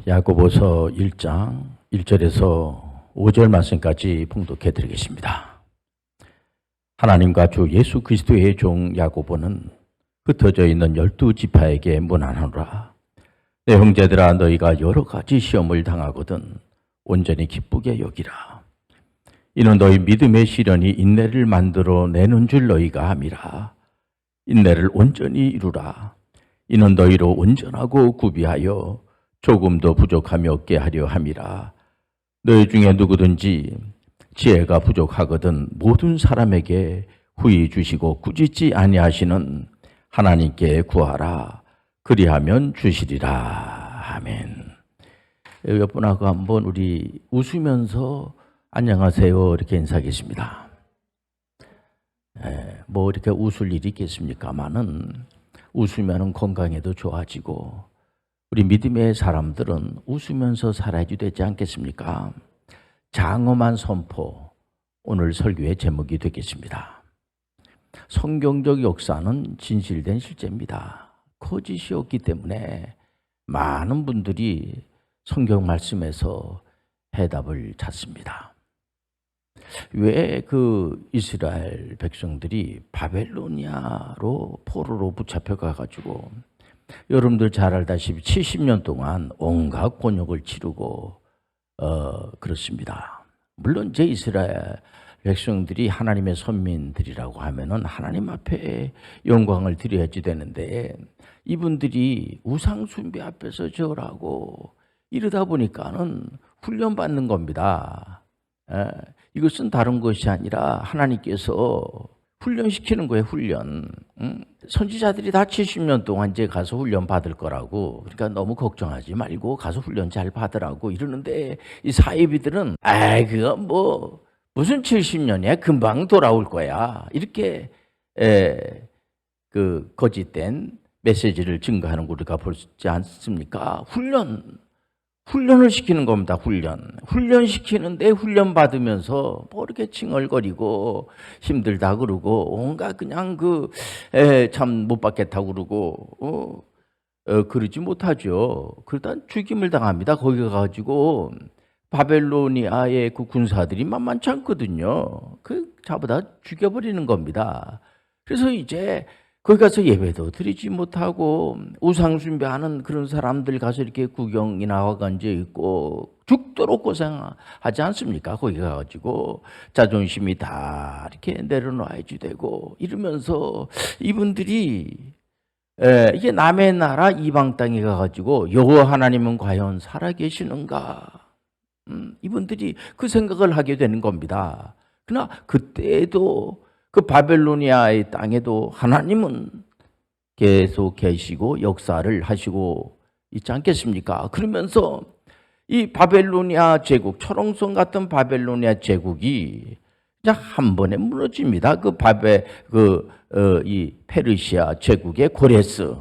야고보서 1장 1절에서 5절 말씀까지 봉독해 드리겠습니다. 하나님과 주 예수 그리스도의 종 야고보는 흩어져 있는 12지파에게 문안하노라. 내 형제들아, 너희가 여러 가지 시험을 당하거든 온전히 기쁘게 여기라. 이는 너희 믿음의 시련이 인내를 만들어 내는 줄 너희가 함이라. 인내를 온전히 이루라. 이는 너희로 온전하고 구비하여 조금도 부족함이 없게 하려 함이라. 너희 중에 누구든지 지혜가 부족하거든 모든 사람에게 후히 주시고 꾸짖지 아니하시는 하나님께 구하라. 그리하면 주시리라. 아멘. 몇 분하고 한번 우리 웃으면서 안녕하세요 이렇게 인사하겠습니다. 뭐 이렇게 웃을 일이 있겠습니까마는 웃으면 건강에도 좋아지고 우리 믿음의 사람들은 웃으면서 살아야지 되지 않겠습니까? 장엄한 선포, 오늘 설교의 제목이 되겠습니다. 성경적 역사는 진실된 실제입니다. 거짓이 없기 때문에 많은 분들이 성경 말씀에서 해답을 찾습니다. 왜 그 이스라엘 백성들이 바벨로니아로 포로로 붙잡혀 가지고 여러분들 잘 알다시피 70년 동안 온갖 곤욕을 치르고 그렇습니다. 물론 제 이스라엘 백성들이 하나님의 선민들이라고 하면은 하나님 앞에 영광을 드려야지 되는데 이분들이 우상 숭배 앞에서 절하고 이러다 보니까는 훈련받는 겁니다. 이것은 다른 것이 아니라 하나님께서 훈련시키는 거예요, 훈련. 선지자들이 다 70년 동안 이제 가서 훈련 받을 거라고. 그러니까 너무 걱정하지 말고 가서 훈련 잘 받으라고 이러는데 이 사이비들은 그건 뭐 무슨 70년이야? 금방 돌아올 거야. 이렇게 그 거짓된 메시지를 증거하는 거 우리가 볼 수 있지 않습니까? 훈련을 시키는 겁니다. 훈련시키는데 훈련 받으면서 뭐 이렇게 칭얼거리고 힘들다 그러고 온갖 그냥 참 못 받겠다고 그러고 그러지 못하죠. 그러다 죽임을 당합니다. 거기 가가지고 바벨로니아의 그 군사들이 만만치 않거든요. 잡아다 죽여버리는 겁니다. 그래서 이제 거기 가서 예배도 드리지 못하고 우상 숭배하는 그런 사람들 가서 이렇게 구경이나 하고 앉아 있고 죽도록 고생하지 않습니까? 거기 가가지고 자존심이 다 이렇게 내려놔야지 되고 이러면서 이분들이 이게 남의 나라 이방 땅에 가가지고 여호와 하나님은 과연 살아계시는가? 이분들이 그 생각을 하게 되는 겁니다. 그러나 그때도 그 바벨로니아의 땅에도 하나님은 계속 계시고 역사를 하시고 있지 않겠습니까? 그러면서 이 바벨로니아 제국, 철옹성 같은 바벨로니아 제국이 한 번에 무너집니다. 이 페르시아 제국의 고레스.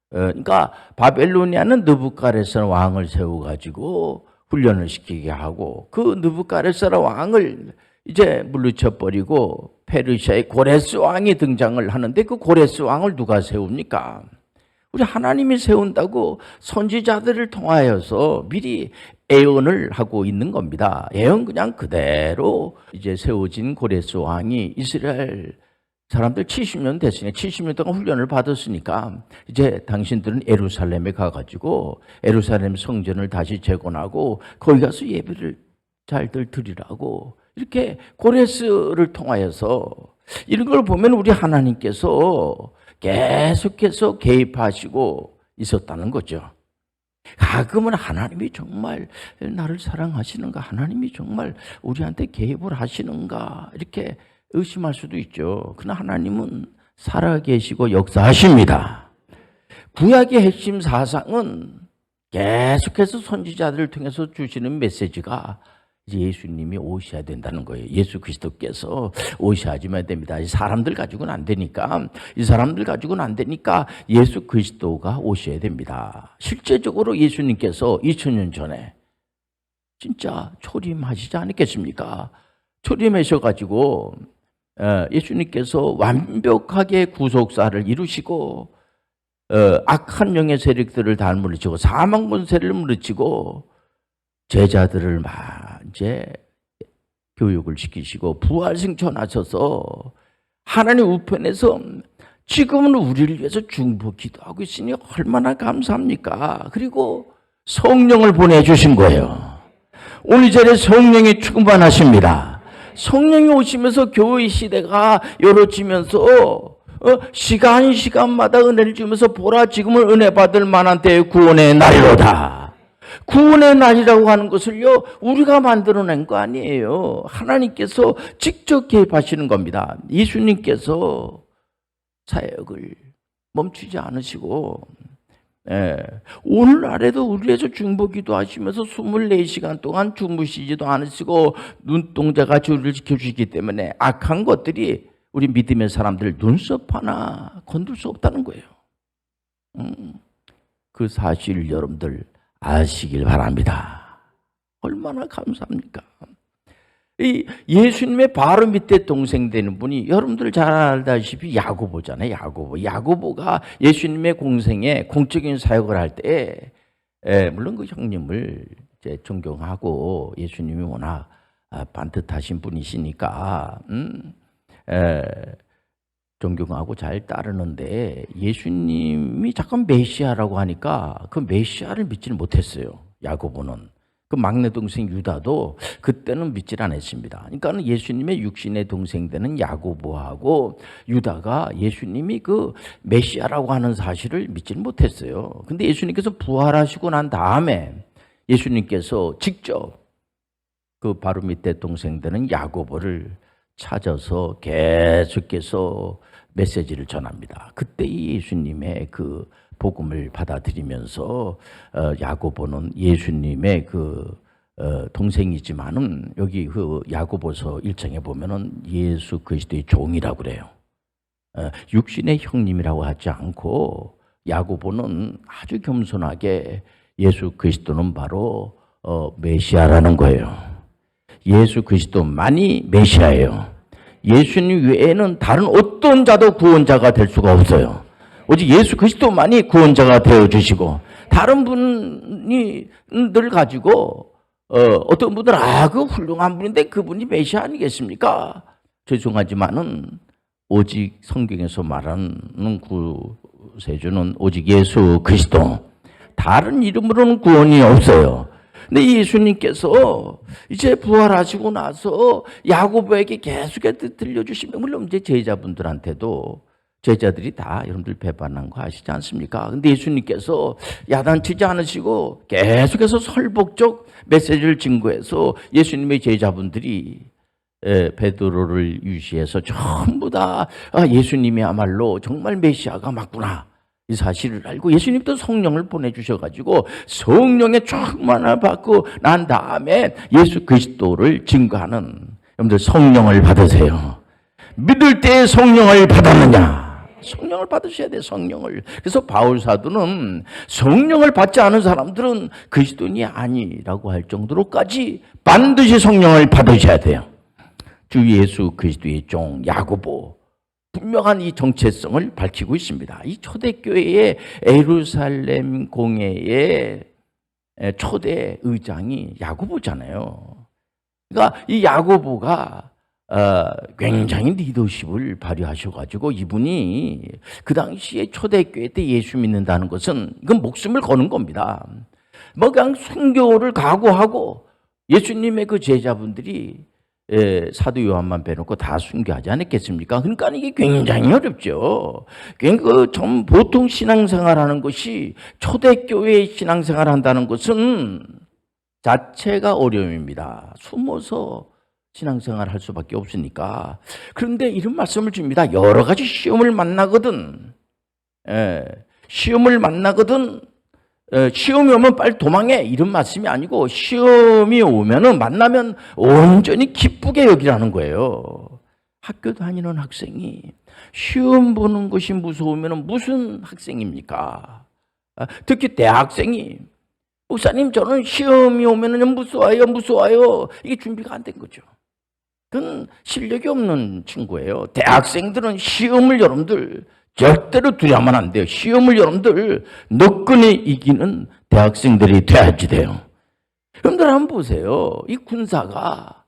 그러니까 바벨로니아는 느부갓네살 왕을 세워가지고 훈련을 시키게 하고 그 느부갓네살 왕을 이제 물리쳐버리고 페르시아의 고레스 왕이 등장을 하는데 그 고레스 왕을 누가 세웁니까? 우리 하나님이 세운다고 선지자들을 통하여서 미리 예언을 하고 있는 겁니다. 예언 그냥 그대로 이제 세워진 고레스 왕이 이스라엘 사람들 70년 됐으니까 70년 동안 훈련을 받았으니까 이제 당신들은 예루살렘에 가가지고 예루살렘 성전을 다시 재건하고 거기 가서 예배를 잘들 드리라고 이렇게 고레스를 통하여서 이런 걸 보면 우리 하나님께서 계속해서 개입하시고 있었다는 거죠. 가끔은 하나님이 정말 나를 사랑하시는가? 하나님이 정말 우리한테 개입을 하시는가? 이렇게 의심할 수도 있죠. 그러나 하나님은 살아계시고 역사하십니다. 구약의 핵심 사상은 계속해서 선지자들을 통해서 주시는 메시지가 예수님이 오셔야 된다는 거예요. 예수 그리스도께서 오셔야지만 됩니다. 이 사람들 가지고는 안 되니까 예수 그리스도가 오셔야 됩니다. 실제적으로 예수님께서 2000년 전에 진짜 초림하시지 않았겠습니까? 초림하셔가지고 예수님께서 완벽하게 구속사를 이루시고 악한 영의 세력들을 다 물리치고 사망 권세를 물리치고 제자들을 막 이제 교육을 시키시고 부활승천하셔서 하나님 우편에서 지금은 우리를 위해서 중보 기도하고 있으니 얼마나 감사합니까? 그리고 성령을 보내주신 거예요. 오늘 이 자리에 성령이 충만하십니다. 성령이 오시면서 교회 시대가 열어지면서 시간마다 은혜를 주면서 보라 지금은 은혜 받을 만한 때의 구원의 날이로다. 구원의 날이라고 하는 것을요 우리가 만들어낸 거 아니에요. 하나님께서 직접 개입하시는 겁니다. 예수님께서 사역을 멈추지 않으시고 오늘날에도 우리에서 중보기도 하시면서 24시간 동안 주무시지도 않으시고 눈동자가 주를 지켜주시기 때문에 악한 것들이 우리 믿음의 사람들 눈썹 하나 건들 수 없다는 거예요. 그 사실을 여러분들 아시길 바랍니다. 얼마나 감사합니까? 이 예수님의 바로 밑에 동생 되는 분이 여러분들 잘 알다시피 야고보잖아요. 야고보가 예수님의 공생에 공적인 사역을 할 때 물론 그 형님을 이제 존경하고 예수님이 워낙 반듯하신 분이시니까 존경하고 잘 따르는데 예수님이 잠깐 메시아라고 하니까 그 메시아를 믿지는 못했어요. 야고보는. 그 막내 동생 유다도 그때는 믿질 않았습니다. 그러니까 예수님의 육신의 동생 되는 야고보하고 유다가 예수님이 그 메시아라고 하는 사실을 믿지는 못했어요. 근데 예수님께서 부활하시고 난 다음에 예수님께서 직접 그 바로 밑에 동생 되는 야고보를 찾아서 계속해서 메시지를 전합니다. 그때 예수님의 그 복음을 받아들이면서 야고보는 예수님의 그 동생이지만은 여기 그 야고보서 1장에 보면은 예수 그리스도의 종이라고 그래요. 육신의 형님이라고 하지 않고 야고보는 아주 겸손하게 예수 그리스도는 바로 메시아라는 거예요. 예수 그리스도만이 메시아예요. 예수님 외에는 다른 어떤 자도 구원자가 될 수가 없어요. 오직 예수 그리스도만이 구원자가 되어주시고 다른 분들 가지고 어떤 분들은 그 훌륭한 분인데 그분이 메시아 아니겠습니까? 죄송하지만은 오직 성경에서 말하는 구세주는 오직 예수 그리스도, 다른 이름으로는 구원이 없어요. 근데 예수님께서 이제 부활하시고 나서 야고보에게 계속해서 들려주시면 물론 이제 제자분들한테도 제자들이 다 여러분들 배반한 거 아시지 않습니까? 근데 예수님께서 야단치지 않으시고 계속해서 설복적 메시지를 증거해서 예수님의 제자분들이 베드로를 유시해서 전부 다 예수님이야말로 정말 메시아가 맞구나 이 사실을 알고 예수님도 성령을 보내주셔가지고 성령의 충만을 받고 난 다음에 예수 그리스도를 증거하는 여러분들 성령을 받으세요. 믿을 때 성령을 받았느냐? 성령을 받으셔야 돼요. 성령을. 그래서 바울 사도는 성령을 받지 않은 사람들은 그리스도인이 아니라고 할 정도로까지 반드시 성령을 받으셔야 돼요. 주 예수 그리스도의 종 야고보 분명한 이 정체성을 밝히고 있습니다. 이 초대교회의 예루살렘 공회의 초대 의장이 야고보잖아요. 그러니까 이 야고보가 굉장히 리더십을 발휘하셔가지고 이분이 그 당시에 초대교회 때 예수 믿는다는 것은 이건 목숨을 거는 겁니다. 뭐 그냥 순교를 각오하고 예수님의 그 제자분들이 사도 요한만 빼놓고 다 순교하지 않았겠습니까? 그러니까 이게 굉장히 어렵죠. 그 보통 신앙생활하는 것이 초대교회 신앙생활 한다는 것은 자체가 어려움입니다. 숨어서 신앙생활 할 수밖에 없으니까. 그런데 이런 말씀을 줍니다. 여러 가지 시험을 만나거든. 시험을 만나거든. 시험이 오면 빨리 도망해 이런 말씀이 아니고 시험이 오면은 만나면 온전히 기쁘게 여기라는 거예요. 학교 다니는 학생이 시험 보는 것이 무서우면 무슨 학생입니까? 특히 대학생이 목사님 저는 시험이 오면은 무서워요. 이게 준비가 안 된 거죠. 그건 실력이 없는 친구예요. 대학생들은 시험을 여러분들 절대로 두려워하면 안 돼요. 시험을 여러분들 너끈히 이기는 대학생들이 돼야지 돼요. 여러분들 한번 보세요. 이 군사가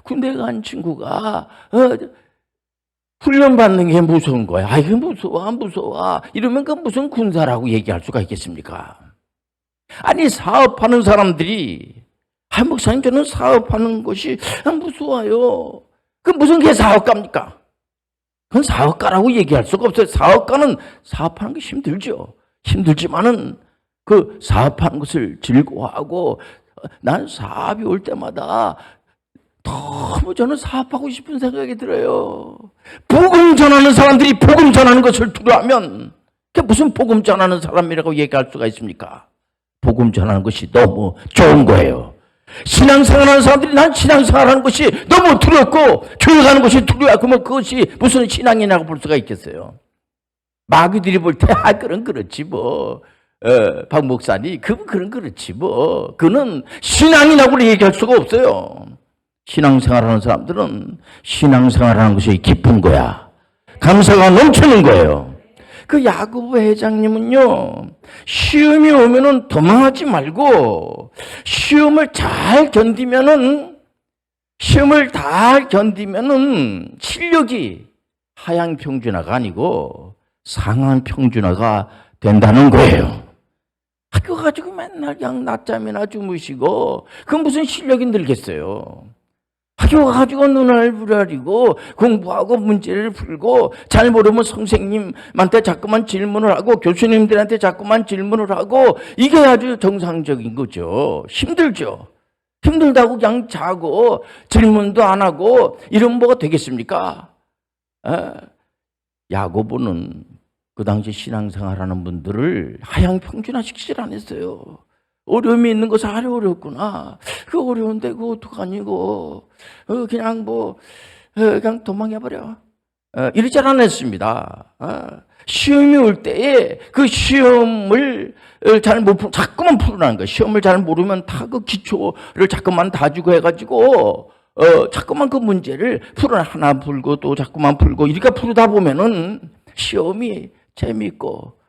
군대 간 친구가 훈련받는 게 무서운 거야. 이게 무서워 무서워 이러면 그 무슨 군사라고 얘기할 수가 있겠습니까? 아니 사업하는 사람들이 목사님 저는 사업하는 것이 무서워요. 그 무슨 게 사업가입니까? 그건 사업가라고 얘기할 수가 없어요. 사업가는 사업하는 게 힘들죠. 힘들지만은 그 사업하는 것을 즐거워하고 난 사업이 올 때마다 너무 저는 사업하고 싶은 생각이 들어요. 복음 전하는 사람들이 복음 전하는 것을 두려워하면 그게 무슨 복음 전하는 사람이라고 얘기할 수가 있습니까? 복음 전하는 것이 너무 좋은 거예요. 신앙생활하는 사람들이 난 신앙생활하는 것이 너무 두렵고 교회 가는 것이 두려워. 그러면 그것이 무슨 신앙이라고 볼 수가 있겠어요? 마귀들이 볼 때 그런 그렇지 뭐. 박 목사님 그런 그렇지 뭐. 그는 신앙이라고 얘기할 수가 없어요. 신앙생활하는 사람들은 신앙생활하는 것이 기쁜 거야. 감사가 넘치는 거예요. 그 야고보 회장님은요, 시험이 오면은 도망하지 말고 시험을 잘 견디면은 실력이 하향 평준화가 아니고 상향 평준화가 된다는 거예요. 학교 가지고 맨날 그냥 낮잠이나 주무시고 그건 무슨 실력이 늘겠어요. 학교 가지고 눈알 부라리고 공부하고 문제를 풀고 잘 모르면 선생님한테 자꾸만 질문을 하고 교수님들한테 자꾸만 질문을 하고 이게 아주 정상적인 거죠. 힘들죠. 힘들다고 그냥 자고 질문도 안 하고 이런 뭐가 되겠습니까? 야고보는 그 당시 신앙생활하는 분들을 하향 평준화시키질 않았어요. 어려움이 있는 것을 아주 어렵구나. 그 어려운데 그거 어떡하니고. 그냥 그냥 도망해버려. 이러지 않았습니다. 시험이 올 때에 그 시험을 잘 못 풀, 자꾸만 풀어나는 거예요. 시험을 잘 모르면 다 그 기초를 자꾸만 다 주고 해가지고, 자꾸만 그 문제를 하나 풀고 또 자꾸만 풀고, 이렇게 풀다 보면은 시험이 재미있고,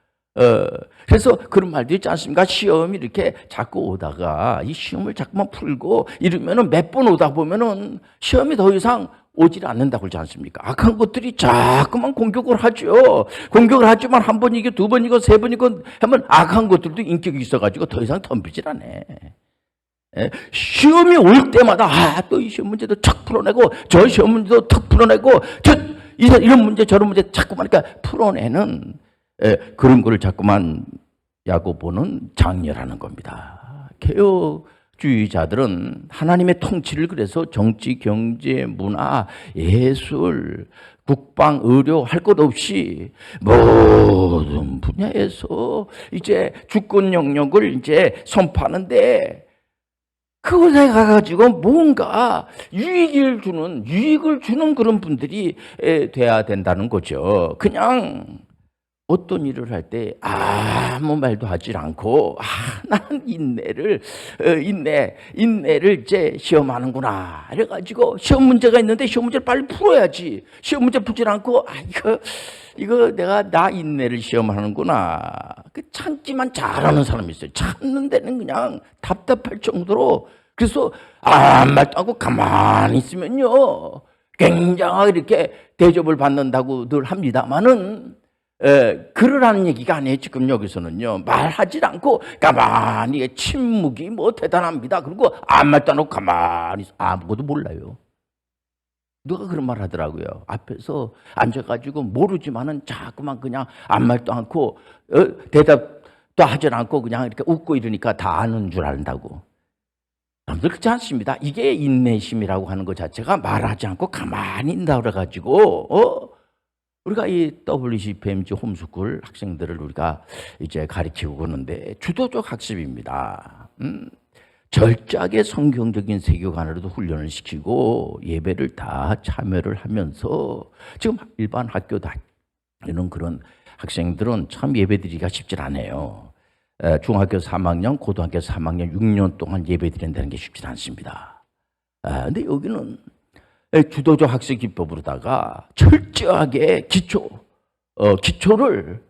그래서 그런 말도 있지 않습니까? 시험이 이렇게 자꾸 오다가 이 시험을 자꾸만 풀고 이러면은 몇 번 오다 보면은 시험이 더 이상 오질 않는다고 그러지 않습니까? 악한 것들이 자꾸만 공격을 하죠. 공격을 하지만 한 번이고 두 번이고 세 번이고 하면 악한 것들도 인격이 있어가지고 더 이상 덤비질 않아. 시험이 올 때마다 또 이 시험 문제도 척 풀어내고 저 시험 문제도 턱 풀어내고 이런 문제 저런 문제 자꾸만 그러니까 풀어내는 그런 거를 자꾸만 야고보는 장렬하는 겁니다. 개혁주의자들은 하나님의 통치를 그래서 정치, 경제, 문화, 예술, 국방, 의료 할 것 없이 모든 분야에서 이제 주권 영역을 이제 선포하는데 그것에 가가지고 뭔가 유익을 주는 그런 분들이 돼야 된다는 거죠. 그냥 어떤 일을 할 때 아무 말도 하지 않고 나는 인내를 이제 시험하는구나 이래가지고 시험 문제가 있는데 시험 문제를 빨리 풀어야지. 시험 문제 풀지 않고 이거 내가 나 인내를 시험하는구나. 그 참기만 잘하는 사람이 있어요. 참는 데는 그냥 답답할 정도로. 그래서 아무 말도 하고 가만히 있으면요 굉장하게 이렇게 대접을 받는다고 늘 합니다만은 그러라는 얘기가 아니에요. 지금 여기서는요. 말하지 않고 가만히 침묵이 대단합니다. 그리고 아무 말도 안 하고 가만히 아무것도 몰라요. 누가 그런 말 하더라고요. 앞에서 앉아가지고 모르지만은 자꾸만 그냥 아무 말도 않고 대답도 하지 않고 그냥 이렇게 웃고 이러니까 다 아는 줄 안다고. 여러분들 그렇지 않습니다. 이게 인내심이라고 하는 것 자체가 말하지 않고 가만히 있다 그래가지고 우리가 이 WCPMG 홈스쿨 학생들을 우리가 이제 가르치고 그러는데 주도적 학습입니다. 철저하게 성경적인 세계관으로도 훈련을 시키고 예배를 다 참여를 하면서 지금 일반 학교 다니는 그런 학생들은 참 예배드리기가 쉽지 않아요. 중학교 3학년, 고등학교 3학년 6년 동안 예배드린다는 게 쉽지 않습니다. 근데 여기는 주도적 학습 기법으로다가 철저하게 기초 기초를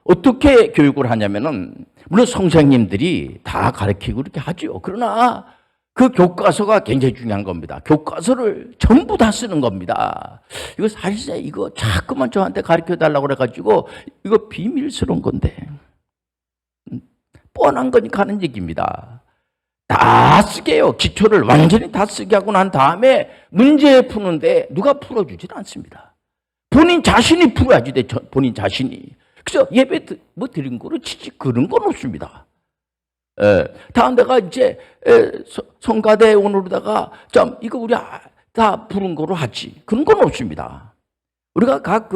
어떻게 교육을 하냐면은, 물론 선생님들이 다 가르치고 이렇게 하죠. 그러나 그 교과서가 굉장히 중요한 겁니다. 교과서를 전부 다 쓰는 겁니다. 이거 사실 이거 자꾸만 저한테 가르쳐 달라고 그래가지고 이거 비밀스러운 건데, 뻔한 거니까 하는 얘기입니다. 다 쓰게 해요. 기초를 완전히 다 쓰게 하고 난 다음에 문제 푸는데 누가 풀어주질 않습니다. 본인 자신이 풀어야지 돼. 본인 자신이. 그래서 예배 뭐 드린 거로 치지 그런 건 없습니다. 다음 내가 이제 성가대 오늘로다가 좀 이거 우리 다 부른 거로 하지. 그런 건 없습니다. 우리가 각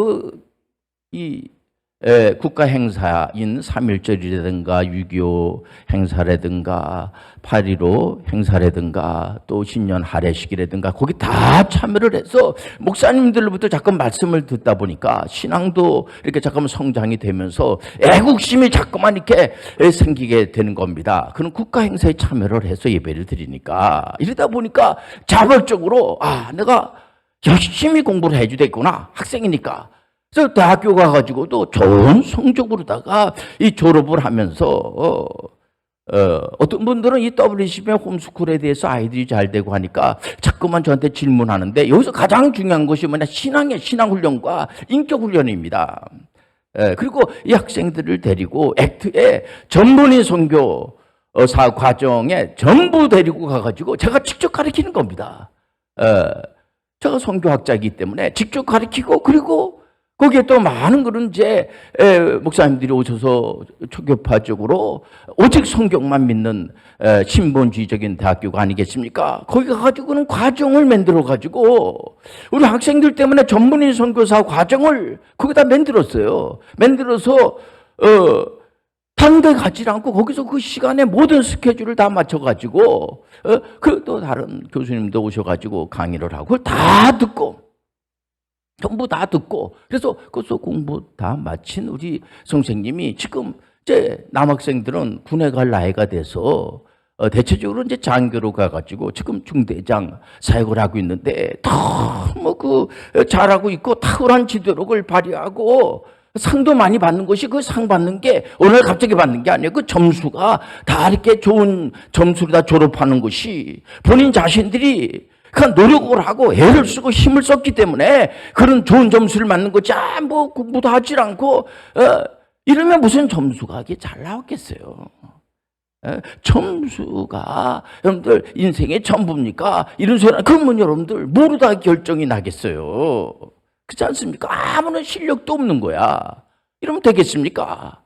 국가 행사인 3.1절이라든가 6.25 행사라든가 8.15 행사라든가 또 신년 할애식이라든가 거기 다 참여를 해서 목사님들로부터 자꾸 말씀을 듣다 보니까 신앙도 이렇게 잠깐만 성장이 되면서 애국심이 자꾸만 이렇게 생기게 되는 겁니다. 그런 국가 행사에 참여를 해서 예배를 드리니까 이러다 보니까 자발적으로 내가 열심히 공부를 해야 되겠구나. 학생이니까. 그래서 대학교 가가지고도 좋은 성적으로다가 이 졸업을 하면서 어떤 분들은 이 WCB 홈스쿨에 대해서 아이들이 잘 되고 하니까 자꾸만 저한테 질문하는데, 여기서 가장 중요한 것이 뭐냐, 신앙훈련과 인격훈련입니다. 그리고 이 학생들을 데리고 액트에 전문의 선교사 과정에 전부 데리고 가가지고 제가 직접 가르치는 겁니다. 제가 선교학자이기 때문에 직접 가르치고, 그리고 거기에 또 많은 그런 이제 목사님들이 오셔서 초교파적으로 오직 성경만 믿는 신본주의적인 대학교가 아니겠습니까? 거기 가가지고는 과정을 만들어 가지고 우리 학생들 때문에 전문의 선교사 과정을 거기다 만들었어요. 만들어서 다른 데 가지 않고 거기서 그 시간에 모든 스케줄을 다 맞춰가지고 그 또 다른 교수님도 오셔가지고 강의를 하고 그걸 다 듣고 전부 다 듣고, 그래서 그것도 공부 다 마친 우리 선생님이 지금 이제 남학생들은 군에 갈 나이가 돼서 대체적으로 이제 장교로 가가지고 지금 중대장 사역을 하고 있는데 너무 잘하고 있고 탁월한 지도력을 발휘하고 상도 많이 받는 것이, 그 상 받는 게 오늘 갑자기 받는 게 아니에요. 그 점수가 다 이렇게 좋은 점수로 다 졸업하는 것이 본인 자신들이 노력을 하고 애를 쓰고 힘을 썼기 때문에 그런 좋은 점수를 맞는 거지. 뭐 공부도 하질 않고 이러면 무슨 점수가 잘 나왔겠어요. 점수가 여러분들 인생의 전부입니까? 이런 소리, 그러면 여러분들 모르다 결정이 나겠어요. 그렇지 않습니까? 아무런 실력도 없는 거야. 이러면 되겠습니까?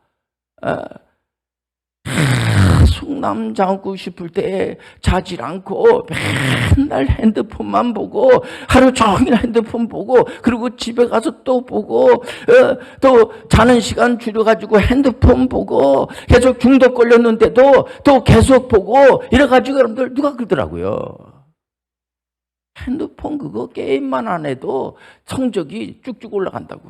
속남 자고 싶을 때 자질 않고 맨날 핸드폰만 보고 하루 종일 핸드폰 보고, 그리고 집에 가서 또 보고 또 자는 시간 줄여가지고 핸드폰 보고 계속 중독 걸렸는데도 또 계속 보고 이래가지고 여러분들 누가 그러더라고요. 핸드폰 그거 게임만 안 해도 성적이 쭉쭉 올라간다고.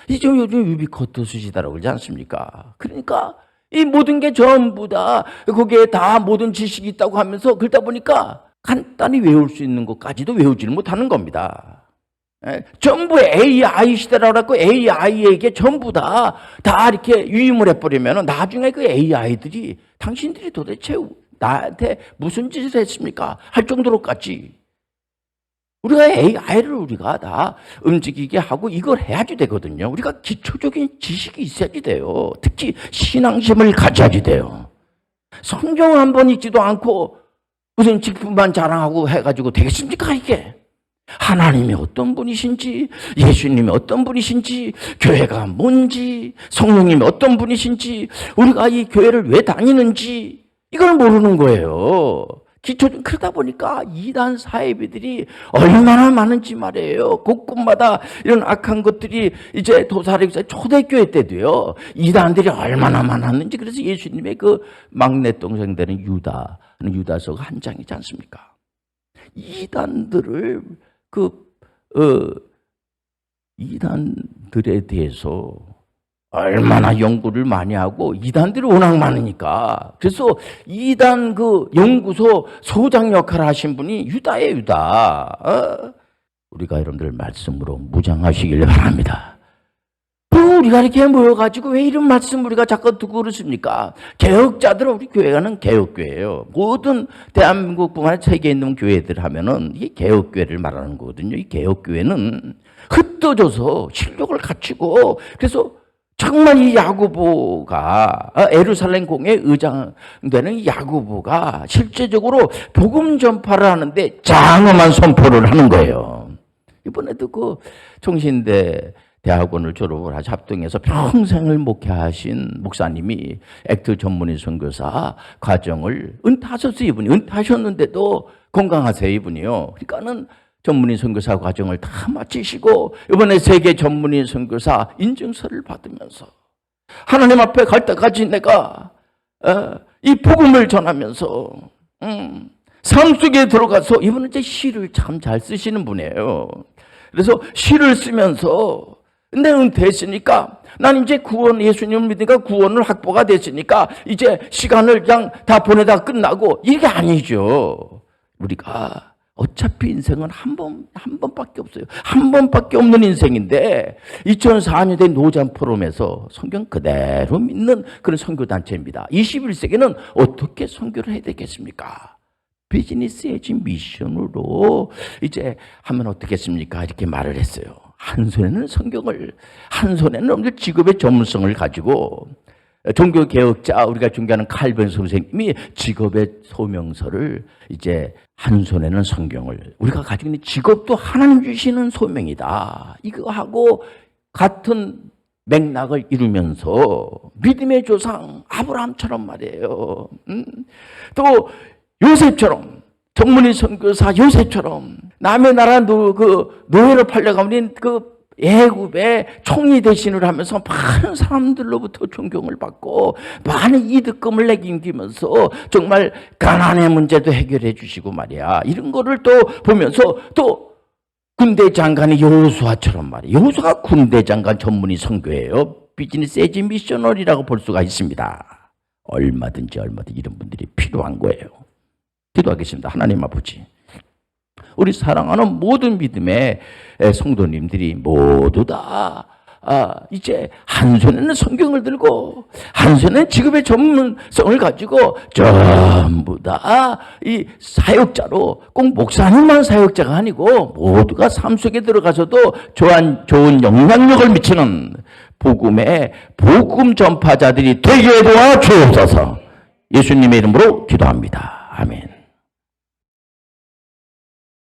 이제 요즘 유비쿼터 수시다라고 그러지 않습니까? 그러니까 이 모든 게 전부 다 거기에 다 모든 지식이 있다고 하면서 그러다 보니까 간단히 외울 수 있는 것까지도 외우지를 못하는 겁니다. 전부 AI 시대라고 하고 AI에게 전부 다 이렇게 유임을 해버리면 나중에 그 AI들이 당신들이 도대체 나한테 무슨 짓을 했습니까? 할 정도로까지 우리가 AI를 우리가 다 움직이게 하고 이걸 해야지 되거든요. 우리가 기초적인 지식이 있어야지 돼요. 특히 신앙심을 가져야지 돼요. 성경 한 번 읽지도 않고 무슨 직분만 자랑하고 해가지고 되겠습니까 이게? 하나님이 어떤 분이신지, 예수님이 어떤 분이신지, 교회가 뭔지, 성령님이 어떤 분이신지, 우리가 이 교회를 왜 다니는지 이걸 모르는 거예요. 그러다 보니까 이단 사이비들이 얼마나 많은지 말이에요. 곳곳마다 이런 악한 것들이 이제 도사리에서 초대교회 때도요, 이단들이 얼마나 많았는지. 그래서 예수님의 그 막내 동생 되는 유다서가 한 장이지 않습니까? 이단들을 이단들에 대해서 얼마나 연구를 많이 하고, 이단들이 워낙 많으니까. 그래서 이단 그 연구소 소장 역할을 하신 분이 유다예요, 유다. 우리가 여러분들 말씀으로 무장하시길 바랍니다. 우리가 이렇게 모여가지고 왜 이런 말씀 우리가 자꾸 듣고 그렇습니까? 개혁자들은 우리 교회가는 개혁교회예요. 모든 대한민국뿐만 아니라 세계에 있는 교회들 하면은 이게 개혁교회를 말하는 거거든요. 이 개혁교회는 흩어져서 실력을 갖추고 그래서 정말 이 야고보가 예루살렘 공회 의장 되는 이 야고보가 실제적으로 복음 전파를 하는데 장엄한 선포를 하는 거예요. 이번에도 그 총신대 대학원을 졸업을 하셔 합동해서 평생을 목회하신 목사님이 액트 전문의 선교사 과정을 은퇴하셨어요. 이분이 은퇴하셨는데도 건강하세요. 이분이요. 그러니까는 전문의 선교사 과정을 다 마치시고 이번에 세계 전문의 선교사 인증서를 받으면서 하나님 앞에 갈 때까지 내가 이 복음을 전하면서 삶 속에 들어가서 이분은 이제 시를 참 잘 쓰시는 분이에요. 그래서 시를 쓰면서 근데 은퇴했으니까 난 이제 구원 예수님을 믿으니까 구원을 확보가 됐으니까 이제 시간을 그냥 다 보내다 끝나고 이게 아니죠. 우리가 어차피 인생은 한 번밖에 없어요. 한 번밖에 없는 인생인데 2004년에 노잠 포럼에서 성경 그대로 믿는 그런 선교단체입니다. 21세기는 어떻게 선교를 해야 되겠습니까? 비즈니스 에지 미션으로 이제 하면 어떻겠습니까? 이렇게 말을 했어요. 한 손에는 성경을, 한 손에는 직업의 전문성을 가지고 종교개혁자 우리가 존경하는 칼빈 선생님이 직업의 소명서를 이제 한 손에는 성경을 우리가 가지고 있는 직업도 하나님 주시는 소명이다. 이거하고 같은 맥락을 이루면서 믿음의 조상 아브라함처럼 말이에요. 또 요셉처럼 정문희 선교사 요셉처럼 남의 나라 노예로 팔려가면 그 애굽의 총리 대신을 하면서 많은 사람들로부터 존경을 받고 많은 이득금을 내기면서 정말 가난의 문제도 해결해 주시고 말이야. 이런 거를 또 보면서 또 군대 장관이 여호수아처럼 말이야. 여호수아가 군대 장관 전문의 선교예요. 비즈니스 에지 미셔널이라고 볼 수가 있습니다. 얼마든지 이런 분들이 필요한 거예요. 기도하겠습니다. 하나님 아버지, 우리 사랑하는 모든 믿음의 성도님들이 모두 다 이제 한 손에는 성경을 들고 한 손에는 직업의 전문성을 가지고 전부 다 이 사역자로 꼭 목사님만 사역자가 아니고 모두가 삶 속에 들어가서도 좋은 영향력을 미치는 복음의 복음 전파자들이 되게 도와주옵소서. 예수님의 이름으로 기도합니다. 아멘.